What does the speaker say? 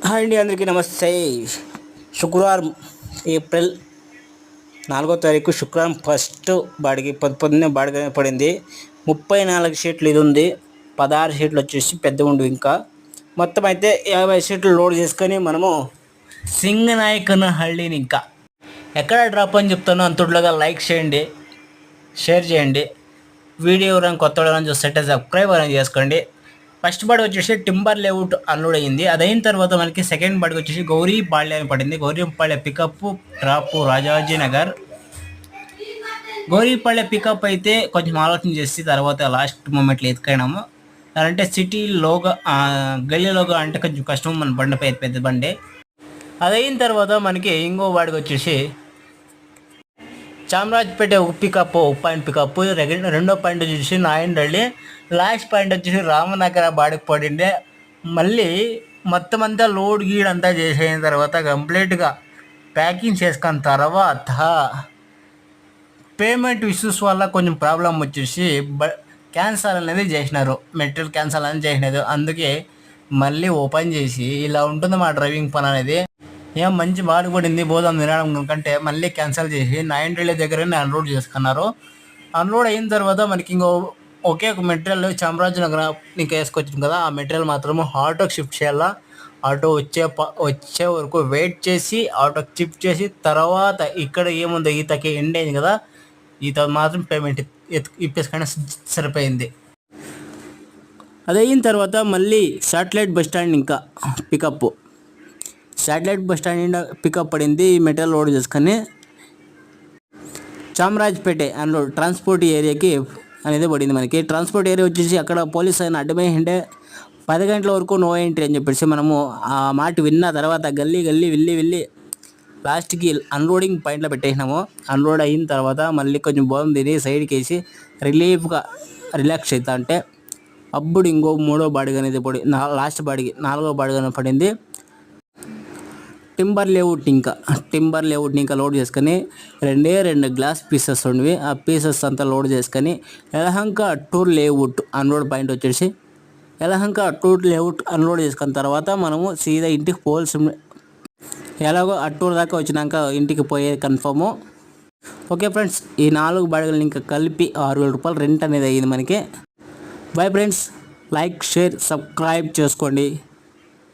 Hi అండి, అందరికీ నమస్తే. శుక్రవారం ఏప్రిల్ 4వ తారీఖు శుక్రవారం ఫస్ట్ బాడికి పొద్దున్నే బాడిగ పడింది. 34 షీట్లు ఇది ఉంది. 16 షీట్లు వచ్చేసి పెద్ద ఉండు. ఇంకా మొత్తం అయితే 50 షీట్లు లోడ్ చేసుకొని మనము సింగనాయకనహళ్ళిని ఇంకా ఎక్కడ డ్రాప్ అని చెప్తానో అంతట్లోగా లైక్ చేయండి, షేర్ చేయండి. వీడియో ఎవరైనా కొత్త వాళ్ళని చూస్తే సబ్స్క్రైబ్ అనేది చేసుకోండి. ఫస్ట్ బాడీ వచ్చేసి టింబర్ లేఅవుట్ అన్లోడ్ అయింది. అదైన తర్వాత మనకి సెకండ్ బాడీ వచ్చేసి గౌరీపాళ్య అని పడింది. గౌరీపాళ్య పికప్ డ్రాప్ రాజాజీనగర్. గౌరీపాళ్య పికప్ అయితే కొంచెం ఆలోచన చేసి తర్వాత లాస్ట్ మూమెంట్లో ఎత్తుకైనాము. అంటే సిటీలోగా గల్లీలోగా అంటే కొంచెం కష్టం మన బండిపై పెద్ద బండి. అదైన తర్వాత మనకి ఇంకో వాడికి వచ్చేసి చామరాజ్పేట ఒక పికప్, ఒక పాయింట్ పికప్. రెండో పాయింట్ వచ్చేసి నాయనహళ్ళి. లాస్ట్ పాయింట్ వచ్చేసి రామనగర బాడికి పడిండే. మళ్ళీ మొత్తం అంతా లోడ్ గీడ్ అంతా చేసిన తర్వాత కంప్లీట్గా ప్యాకింగ్ చేసుకున్న తర్వాత పేమెంట్ ఇష్యూస్ వల్ల కొంచెం ప్రాబ్లం వచ్చేసి క్యాన్సల్ అనేది చేసినారు. మెటీరియల్ క్యాన్సల్ అనేది చేసినారు. అందుకే మళ్ళీ ఓపెన్ చేసి ఇలా ఉంటుంది మా డ్రైవింగ్ పని అనేది. ఏం మంచి బాగా పడింది పోదాం తినడం కంటే మళ్ళీ క్యాన్సిల్ చేసి నాయనహళ్ళి దగ్గరనే అన్లోడ్ చేసుకున్నారు. అన్లోడ్ అయిన తర్వాత మనకి ఇంకో ఒకే ఒక మెటీరియల్ చామరాజనగర్ ఇంకా వేసుకొచ్చింది కదా, ఆ మెటీరియల్ మాత్రము ఆటోకి షిఫ్ట్ చేయాలా. ఆటో వచ్చే వరకు వెయిట్ చేసి ఆటోకి షిఫ్ట్ చేసి తర్వాత ఇక్కడ ఏముందో ఈతకి ఎండ్ అయింది కదా, ఈత మాత్రం పేమెంట్ ఇప్పేసుకొని సరిపోయింది. అది అయిన తర్వాత మళ్ళీ శాటిలైట్ బస్ స్టాండ్ ఇంకా pickup. Satellite bus stand pickup పడింది. మెటీరియల్ లోడ్ చేసుకొని చామరాజ్పేట అన్లోడ్ ట్రాన్స్పోర్ట్ ఏరియాకి అనేది పడింది. మనకి ట్రాన్స్పోర్ట్ ఏరియా వచ్చేసి అక్కడ పోలీస్ ఆయన అడ్డమే ఉండే 10 గంటల వరకు నో ఎంట్రీ అని చెప్పేసి మనము ఆ మాట విన్న తర్వాత గల్లీ వెళ్ళి లాస్ట్కి అన్లోడింగ్ పాయింట్లో పెట్టేసినాము. అన్లోడ్ అయిన తర్వాత మళ్ళీ కొంచెం బోధం తిని సైడ్కి వేసి రిలీఫ్గా రిలాక్స్ అవుతా అంటే అప్పుడు ఇంకో మూడో బాడిగ అనేది పడి లాస్ట్ బాడికి 4వ బాడిగ పడింది. టింబర్ లేఅవుట్ని ఇంకా లోడ్ చేసుకొని రెండు గ్లాస్ పీసెస్ ఉండవి. ఆ పీసెస్ అంతా లోడ్ చేసుకొని Yelahanka tour layout unload point వచ్చేసి యలహంక టూర్ లేఅవుట్ అన్లోడ్ చేసుకున్న తర్వాత మనము సీదా ఇంటికి పోవాల్సి, ఎలాగో అట్టూరు దాకా వచ్చినాక ఇంటికి పోయేది కన్ఫర్ము. ఓకే ఫ్రెండ్స్, ఈ 4 బాడిగలను ఇంకా కలిపి 6,000 రూపాయలు రెంట్ అనేది అయ్యింది మనకి. Bye friends, like share subscribe చేసుకోండి.